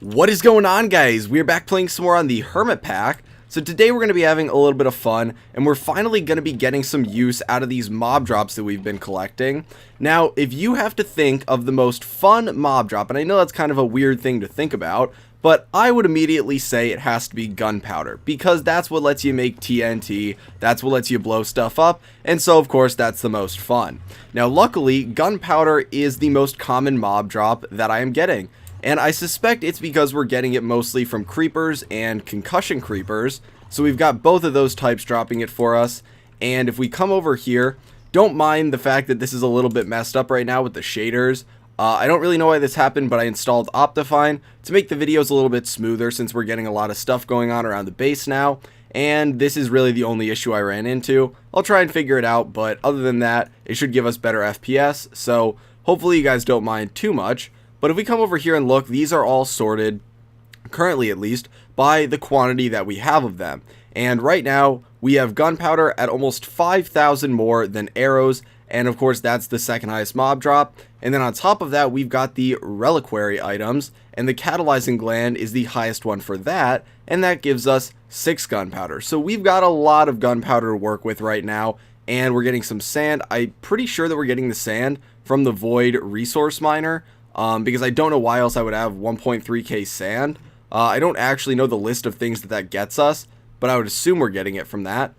What is going on, guys? We're back playing some more on the HermitPack. So today we're going to be having a little bit of fun, and we're finally going to be getting some use out of these mob drops that we've been collecting. Now, if you have to think of the most fun mob drop, and I know that's kind of a weird thing to think about, but I would immediately say it has to be gunpowder, because that's what lets you make TNT, that's what lets you blow stuff up, and so of course that's the most fun. Now luckily, gunpowder is the most common mob drop that I am getting. And I suspect it's because we're getting it mostly from creepers and concussion creepers. So we've got both of those types dropping it for us. And if we come over here, don't mind the fact that this is a little bit messed up right now with the shaders. I don't really know why this happened, but I installed Optifine to make the videos a little bit smoother since we're getting a lot of stuff going on around the base now. And this is really the only issue I ran into. I'll try and figure it out, but other than that, it should give us better FPS. So hopefully you guys don't mind too much. But if we come over here and look, these are all sorted, currently at least, by the quantity that we have of them. And right now, we have gunpowder at almost 5,000 more than arrows, and of course that's the second highest mob drop. And then on top of that, we've got the reliquary items, and the catalyzing gland is the highest one for that, and that gives us 6 gunpowder. So we've got a lot of gunpowder to work with right now, and we're getting some sand. I'm pretty sure that we're getting the sand from the Void resource miner. Because I don't know why else I would have 1.3k sand. I don't actually know the list of things that gets us, but I would assume we're getting it from that.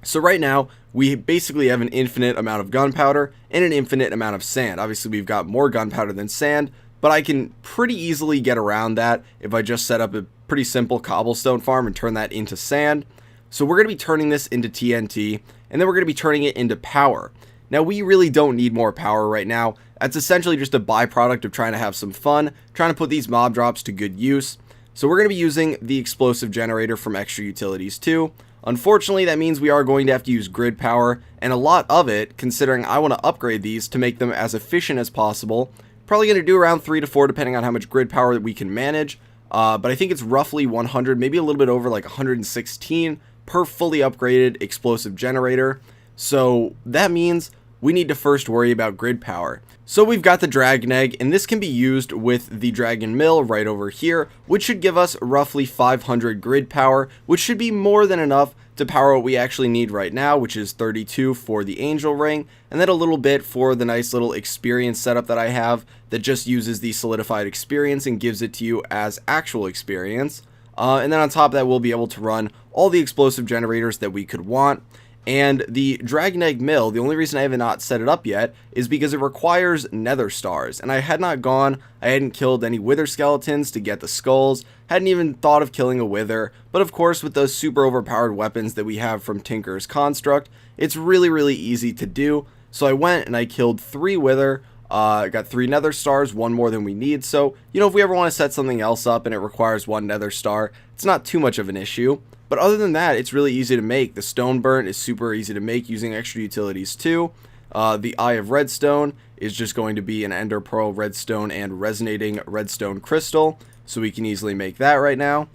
So right now, we basically have an infinite amount of gunpowder and an infinite amount of sand. Obviously, we've got more gunpowder than sand, but I can pretty easily get around that if I just set up a pretty simple cobblestone farm and turn that into sand. So we're going to be turning this into TNT, and then we're going to be turning it into power. Now, we really don't need more power right now. That's essentially just a byproduct of trying to have some fun, trying to put these mob drops to good use. So we're going to be using the explosive generator from Extra Utilities 2. Unfortunately, that means we are going to have to use grid power, and a lot of it, considering I want to upgrade these to make them as efficient as possible. Probably going to do around 3 to 4 depending on how much grid power that we can manage. But I think it's roughly 100, maybe a little bit over, like 116 per fully upgraded explosive generator. So that means we need to first worry about grid power. So we've got the dragon egg, and this can be used with the dragon mill right over here, which should give us roughly 500 grid power, which should be more than enough to power what we actually need right now, which is 32 for the angel ring, and then a little bit for the nice little experience setup that I have that just uses the solidified experience and gives it to you as actual experience. And then on top of that, we'll be able to run all the explosive generators that we could want. And the Dragon Egg Mill, the only reason I have not set it up yet is because it requires nether stars. And I hadn't killed any wither skeletons to get the skulls, hadn't even thought of killing a wither. But of course, with those super overpowered weapons that we have from Tinker's Construct, it's really easy to do. So I went and I killed 3 wither, got 3 nether stars, 1 more than we need. So, if we ever want to set something else up and it requires 1 nether star, it's not too much of an issue. But other than that, it's really easy to make. The stone burnt is super easy to make using Extra Utilities 2. The Eye of Redstone is just going to be an Ender Pearl Redstone and Resonating Redstone Crystal. So we can easily make that right now.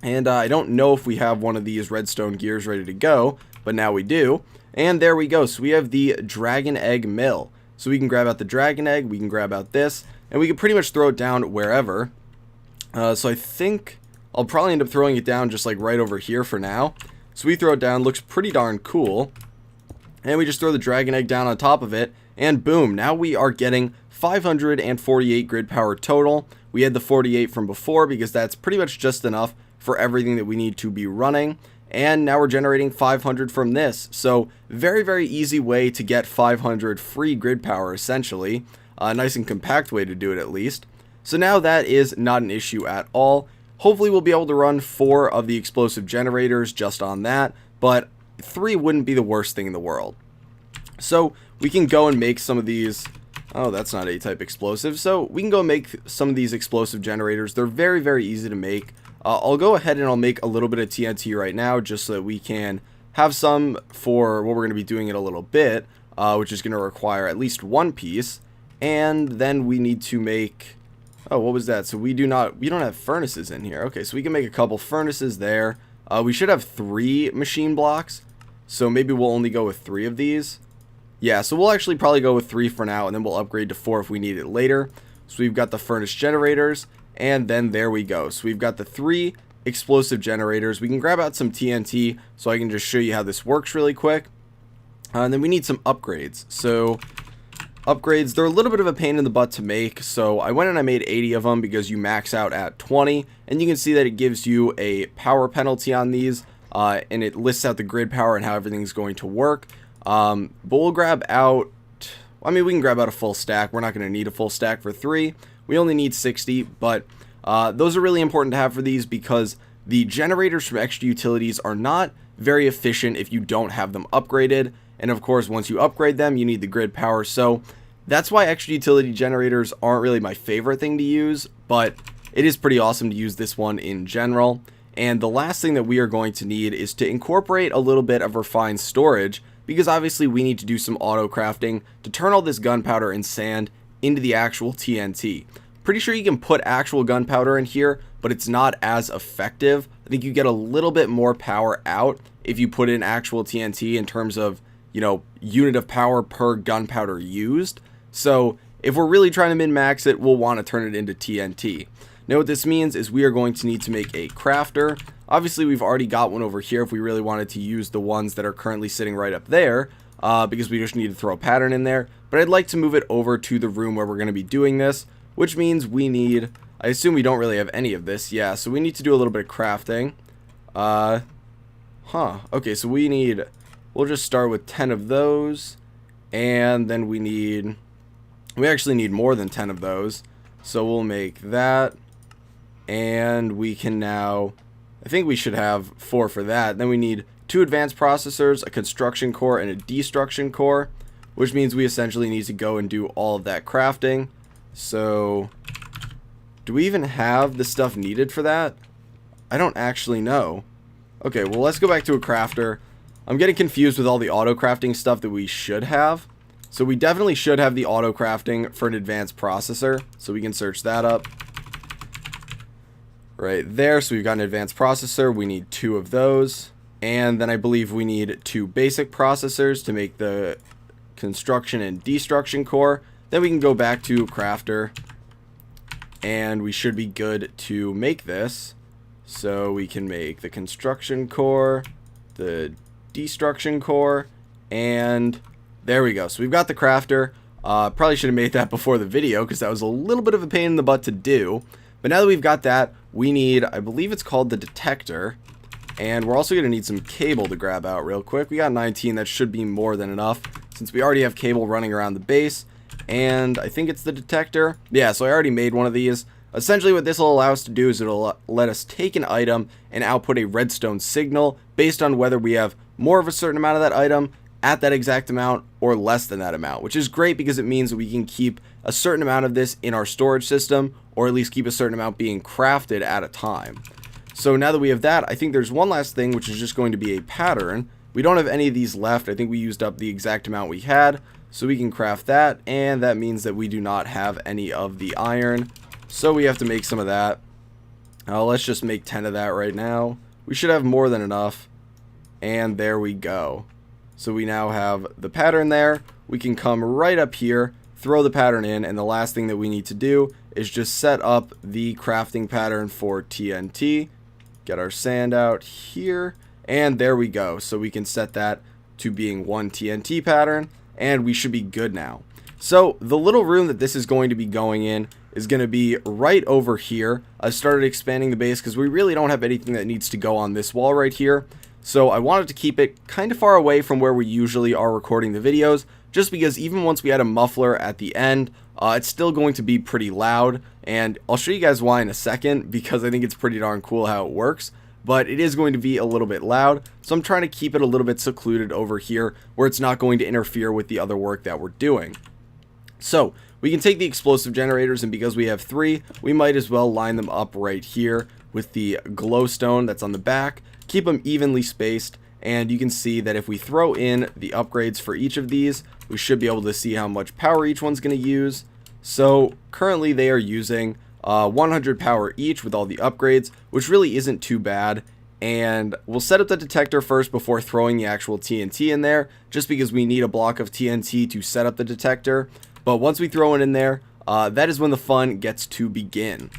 And I don't know if we have one of these redstone gears ready to go, but now we do. And there we go. So we have the Dragon Egg Mill. So we can grab out the Dragon Egg, we can grab out this, and we can pretty much throw it down wherever. So I think I'll probably end up throwing it down just like right over here for now. So we throw it down, looks pretty darn cool. And we just throw the dragon egg down on top of it, and boom, now we are getting 548 grid power total. We had the 48 from before because that's pretty much just enough for everything that we need to be running. And now we're generating 500 from this. So very easy way to get 500 free grid power essentially. A nice and compact way to do it at least. So now that is not an issue at all. Hopefully we'll be able to run 4 of the explosive generators just on that, but 3 wouldn't be the worst thing in the world. So we can go and make some of these. Oh, that's not A-type explosive. So we can go make some of these explosive generators. They're very easy to make. I'll go ahead and I'll make a little bit of TNT right now just so that we can have some for what we're going to be doing in a little bit, which is going to require at least 1 piece. And then we need to make... Oh, what was that? So we don't have furnaces in here. Okay, so we can make a couple furnaces there. We should have 3 machine blocks. So maybe we'll only go with 3 of these. Yeah, so we'll actually probably go with 3 for now, and then we'll upgrade to 4 if we need it later. So we've got the furnace generators, and then there we go. So we've got the 3 explosive generators. We can grab out some TNT so I can just show you how this works really quick. And then we need some upgrades. So upgrades, they're a little bit of a pain in the butt to make, so I went and I made 80 of them because you max out at 20, and you can see that it gives you a power penalty on these, and it lists out the grid power and how everything's going to work. But we'll grab out, I mean, we can grab out a full stack. We're not going to need a full stack for 3. We only need 60, but those are really important to have for these because the generators from extra utilities are not very efficient if you don't have them upgraded. And of course, once you upgrade them, you need the grid power. So that's why extra utility generators aren't really my favorite thing to use, but it is pretty awesome to use this one in general. And the last thing that we are going to need is to incorporate a little bit of refined storage, because obviously we need to do some auto crafting to turn all this gunpowder and sand into the actual TNT. Pretty sure you can put actual gunpowder in here, but it's not as effective. I think you get a little bit more power out if you put in actual TNT in terms of, you know, unit of power per gunpowder used. So if we're really trying to min-max it, we'll want to turn it into TNT. Now what this means is we are going to need to make a crafter. Obviously we've already got one over here if we really wanted to use the ones that are currently sitting right up there, because we just need to throw a pattern in there. But I'd like to move it over to the room where we're going to be doing this, which means we need, I assume we don't really have any of this. Yeah, so we need to do a little bit of crafting. Okay, so we need, we'll just start with 10 of those, and then we actually need more than 10 of those, so we'll make that, and we can now, I think we should have 4 for that. Then we need 2 advanced processors, a construction core, and a destruction core, which means we essentially need to go and do all of that crafting. So do we even have the stuff needed for that? I don't actually know. Okay, well, let's go back to a crafter. I'm getting confused with all the auto crafting stuff that we should have. So we definitely should have the auto crafting for an advanced processor. So we can search that up right there. So we've got an advanced processor. We need 2 of those. And then I believe we need 2 basic processors to make the construction and destruction core. Then we can go back to crafter, and we should be good to make this. So we can make the construction core, the destruction core, and there we go. So we've got the crafter. Probably should have made that before the video because that was a little bit of a pain in the butt to do. But now that we've got that, we need, I believe it's called the detector, and we're also going to need some cable to grab out real quick. We got 19. That should be more than enough since we already have cable running around the base. And I think it's the detector. Yeah, so I already made one of these. Essentially what this will allow us to do is it'll let us take an item and output a redstone signal based on whether we have more of a certain amount of that item at that exact amount or less than that amount, which is great because it means that we can keep a certain amount of this in our storage system, or at least keep a certain amount being crafted at a time. So now that we have that, I think there's one last thing, which is just going to be a pattern. We don't have any of these left. I think we used up the exact amount we had. So we can craft that, and that means that we do not have any of the iron. So we have to make some of that. Let's just make 10 of that right now. We should have more than enough. And there we go. So we now have the pattern there. We can come right up here, throw the pattern in, and the last thing that we need to do is just set up the crafting pattern for TNT. Get our sand out here, and there we go. So we can set that to being 1 TNT pattern, and we should be good now. So the little room that this is going to be going in is going to be right over here. I started expanding the base because we really don't have anything that needs to go on this wall right here. So I wanted to keep it kind of far away from where we usually are recording the videos, just because even once we add a muffler at the end, it's still going to be pretty loud. And I'll show you guys why in a second, because I think it's pretty darn cool how it works. But it is going to be a little bit loud, so I'm trying to keep it a little bit secluded over here where it's not going to interfere with the other work that we're doing. So we can take the explosive generators, and because we have 3, we might as well line them up right here with the glowstone that's on the back, keep them evenly spaced, and you can see that if we throw in the upgrades for each of these, we should be able to see how much power each one's going to use. So currently they are using 100 power each with all the upgrades, which really isn't too bad. And we'll set up the detector first before throwing the actual TNT in there, just because we need a block of TNT to set up the detector. But once we throw it in there, that is when the fun gets to begin.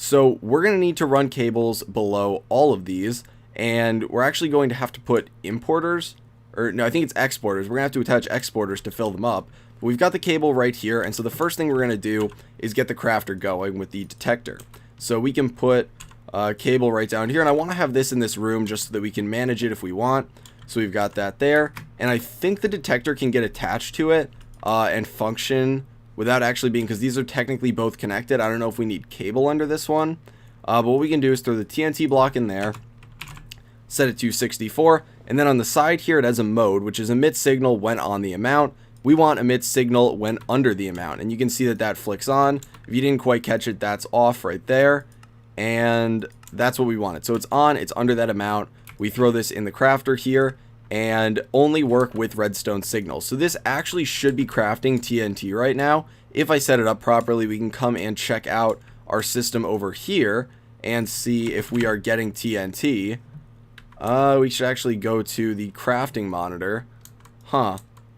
So we're going to need to run cables below all of these, and we're actually going to have to put importers, or no, I think it's exporters. We're going to have to attach exporters to fill them up. But we've got the cable right here, and so the first thing we're going to do is get the crafter going with the detector. So we can put cable right down here, and I want to have this in this room just so that we can manage it if we want. So we've got that there, and I think the detector can get attached to it and function without actually being, because these are technically both connected. I don't know if we need cable under this one, but what we can do is throw the TNT block in there, set it to 64, and then on the side here it has a mode, which is emit signal when on the amount. We want emit signal when under the amount, and you can see that that flicks on. If you didn't quite catch it, that's off right there, and that's what we wanted. So it's on, it's under that amount. We throw this in the crafter here and only work with redstone signals. So this actually should be crafting TNT right now. If I set it up properly, we can come and check out our system over here and see if we are getting TNT. We should actually go to the crafting monitor.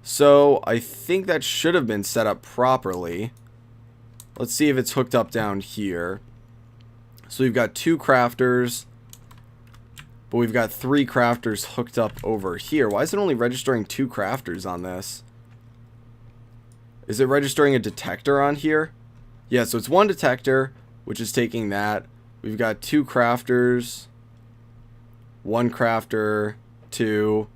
So I think that should have been set up properly. Let's see if it's hooked up down here. So we've got 2 crafters, but we've got 3 crafters hooked up over here. Why is it only registering 2 crafters on this? Is it registering a detector on here? Yeah, so it's 1 detector, which is taking that. We've got 2 crafters, 1 crafter, 2.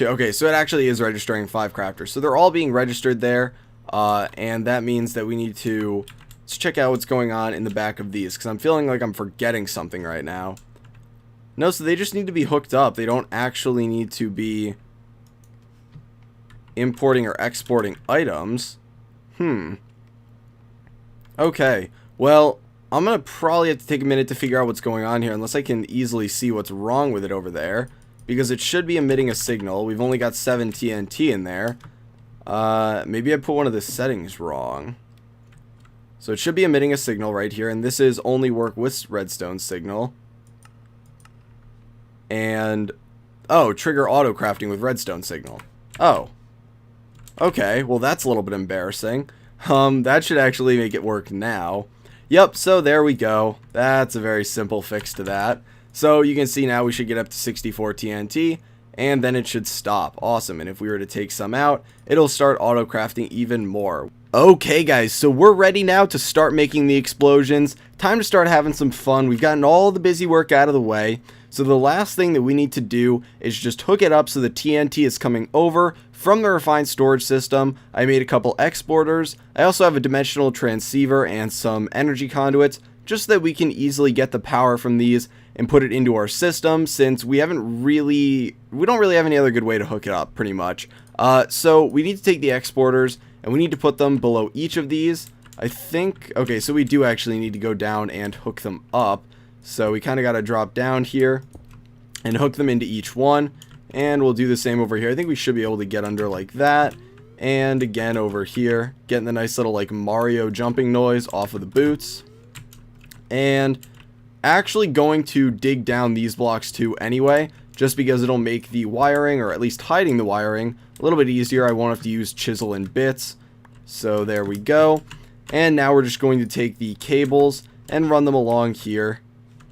Okay, so it actually is registering 5 crafters. So they're all being registered there, and that means that we need to, let's check out what's going on in the back of these, because I'm feeling like I'm forgetting something right now. No, so they just need to be hooked up. They don't actually need to be importing or exporting items. Okay, well, I'm going to probably have to take a minute to figure out what's going on here, unless I can easily see what's wrong with it over there, because it should be emitting a signal. We've only got 7 TNT in there. Maybe I put one of the settings wrong. So it should be emitting a signal right here, and this is only work with redstone signal. And, oh, trigger auto crafting with redstone signal. Oh. Okay, well that's a little bit embarrassing. That should actually make it work now. Yep, so there we go. That's a very simple fix to that. So you can see now we should get up to 64 TNT, and then it should stop. Awesome, and if we were to take some out, it'll start auto crafting even more. Okay guys, so we're ready now to start making the explosions. Time to start having some fun. We've gotten all the busy work out of the way. So the last thing that we need to do is just hook it up so the TNT is coming over from the refined storage system. I made a couple exporters. I also have a dimensional transceiver and some energy conduits, just so that we can easily get the power from these and put it into our system, since we don't really have any other good way to hook it up, pretty much. So we need to take the exporters and we need to put them below each of these. I think, okay, so we do actually need to go down and hook them up. So we kind of got to drop down here and hook them into each one, and we'll do the same over here. I think we should be able to get under like that, and again over here, getting the nice little like Mario jumping noise off of the boots. And actually going to dig down these blocks too anyway, just because it'll make the wiring, or at least hiding the wiring, a little bit easier. I won't have to use chisel and bits. So there we go. And now we're just going to take the cables and run them along here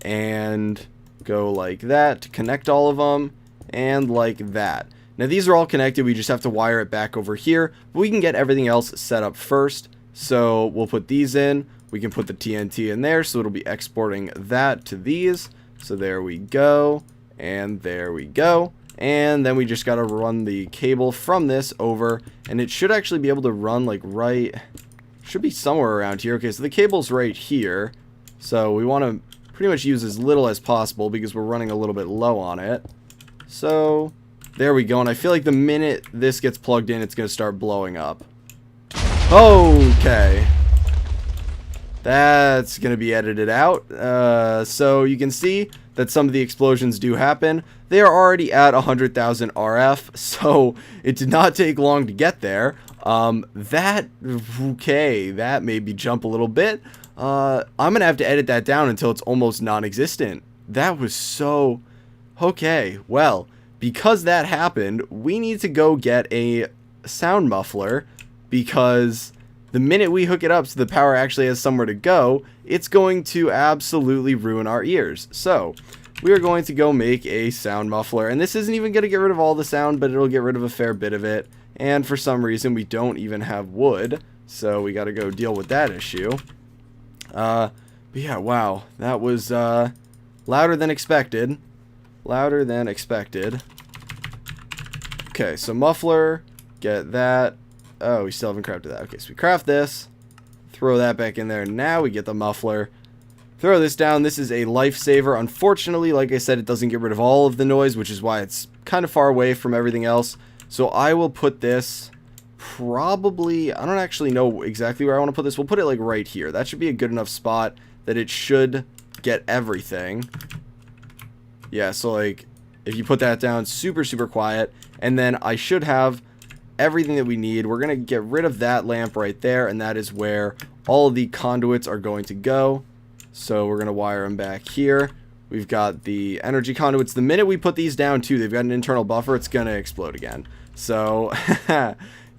and go like that to connect all of them, and like that. Now these are all connected, we just have to wire it back over here, but we can get everything else set up first. So we'll put these in, we can put the TNT in there, so it'll be exporting that to these. So there we go, and there we go. And then we just got to run the cable from this over, and it should actually be able to run like right, should be somewhere around here. Okay, so the cable's right here, so we want to pretty much use as little as possible because we're running a little bit low on it. So there we go, and I feel like the minute this gets plugged in, it's going to start blowing up. Okay, that's going to be edited out. So you can see that some of the explosions do happen. They are already at 100,000 RF, so it did not take long to get there. That made me jump a little bit. I'm gonna have to edit that down until it's almost non-existent. That was so... Okay, well, because that happened, we need to go get a sound muffler, because the minute we hook it up so the power actually has somewhere to go, it's going to absolutely ruin our ears. So we are going to go make a sound muffler, and this isn't even going to get rid of all the sound, but it'll get rid of a fair bit of it. And for some reason we don't even have wood, so we got to go deal with that issue. But yeah, wow, that was louder than expected. Louder than expected. Okay, so muffler, get that. Oh, we still haven't crafted that. Okay, so we craft this, throw that back in there. Now we get the muffler. Throw this down. This is a lifesaver. Unfortunately, like I said, it doesn't get rid of all of the noise, which is why it's kind of far away from everything else. So I will put this probably, I don't actually know exactly where I want to put this. We'll put it like right here. That should be a good enough spot that it should get everything. Yeah, so like if you put that down, super, super quiet. And then I should have everything that we need. We're going to get rid of that lamp right there, and that is where all of the conduits are going to go. So we're going to wire them back here. We've got the energy conduits. The minute we put these down too, they've got an internal buffer, it's going to explode again. So,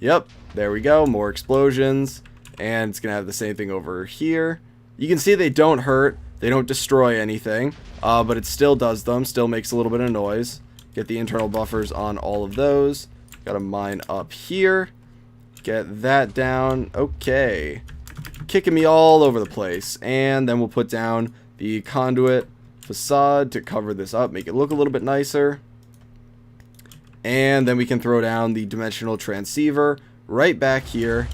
yep, there we go. More explosions. And it's going to have the same thing over here. You can see they don't hurt. They don't destroy anything. But it still does them. Still makes a little bit of noise. Get the internal buffers on all of those. Got a mine up here. Get that down. Okay. Kicking me all over the place. And then we'll put down the conduit facade to cover this up, make it look a little bit nicer. And then we can throw down the dimensional transceiver right back here.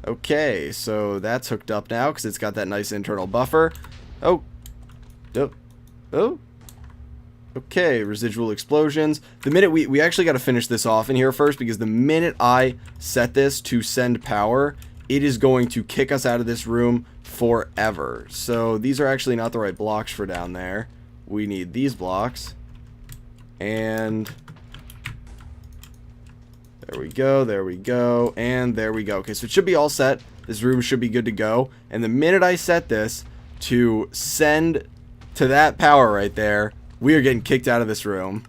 Okay, so that's hooked up now because it's got that nice internal buffer. Oh. Okay, residual explosions. The minute we actually got to finish this off in here first, because the minute I set this to send power, it is going to kick us out of this room forever. So these are actually not the right blocks for down there. We need these blocks. And there we go, there we go, and there we go. Okay, so it should be all set. This room should be good to go. And the minute I set this to send to that power right there, we are getting kicked out of this room.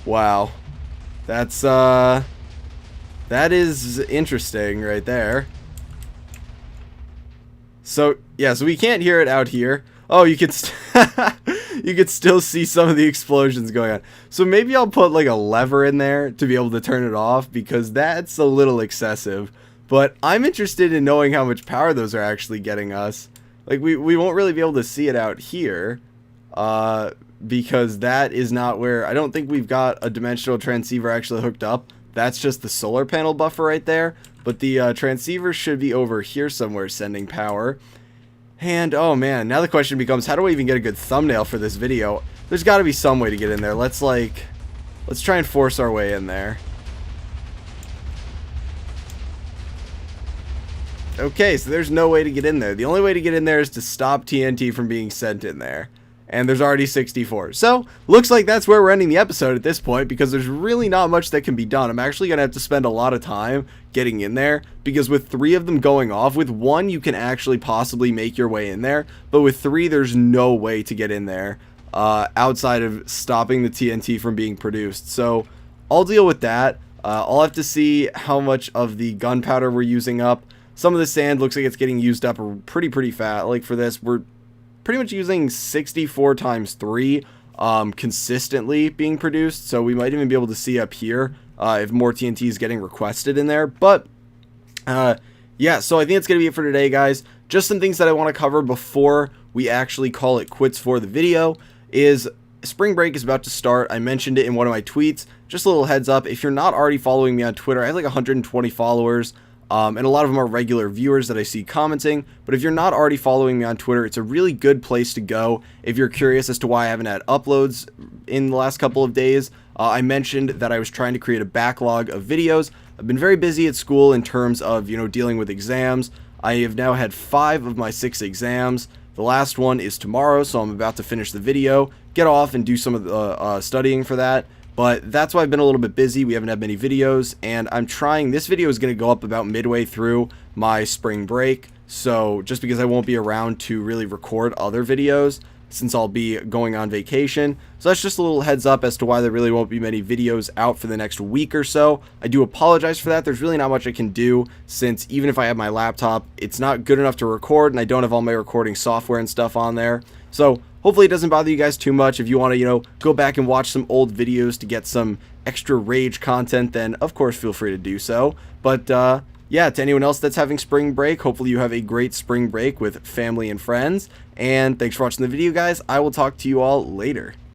Wow. That's, that is interesting right there. So, yeah, so we can't hear it out here. Oh, you can you can still see some of the explosions going on. So maybe I'll put like a lever in there to be able to turn it off, because that's a little excessive. But I'm interested in knowing how much power those are actually getting us. Like, we won't really be able to see it out here, because that is not where, I don't think we've got a dimensional transceiver actually hooked up. That's just the solar panel buffer right there. But the transceiver should be over here somewhere sending power. And, oh man, now the question becomes, how do I even get a good thumbnail for this video? There's got to be some way to get in there. Let's try and force our way in there. Okay, so there's no way to get in there. The only way to get in there is to stop TNT from being sent in there. And there's already 64. So, looks like that's where we're ending the episode at this point, because there's really not much that can be done. I'm actually going to have to spend a lot of time getting in there, because with 3 of them going off, with 1 you can actually possibly make your way in there, but with 3 there's no way to get in there outside of stopping the TNT from being produced. So, I'll deal with that. I'll have to see how much of the gunpowder we're using up. Some of the sand looks like it's getting used up pretty fast. Like for this, we're pretty much using 64 times 3 consistently being produced, so we might even be able to see up here if more TNT is getting requested in there. But yeah, so I think that's gonna be it for today, guys. Just some things that I want to cover before we actually call it quits for the video is spring break is about to start. I mentioned it in one of my tweets. Just a little heads up, if you're not already following me on Twitter, I have like 120 followers. And a lot of them are regular viewers that I see commenting. But if you're not already following me on Twitter, it's a really good place to go if you're curious as to why I haven't had uploads in the last couple of days. I mentioned that I was trying to create a backlog of videos. I've been very busy at school in terms of, dealing with exams. I have now had 5 of my 6 exams. The last one is tomorrow, so I'm about to finish the video, get off and do some of the studying for that. But that's why I've been a little bit busy. We haven't had many videos, and I'm trying, this video is going to go up about midway through my spring break, so just because I won't be around to really record other videos, since I'll be going on vacation. So that's just a little heads up as to why there really won't be many videos out for the next week or so. I do apologize for that. There's really not much I can do, since even if I have my laptop, it's not good enough to record, and I don't have all my recording software and stuff on there. So hopefully it doesn't bother you guys too much. If you want to, go back and watch some old videos to get some extra Rage content, then of course feel free to do so. But yeah, to anyone else that's having spring break, hopefully you have a great spring break with family and friends. And thanks for watching the video, guys. I will talk to you all later.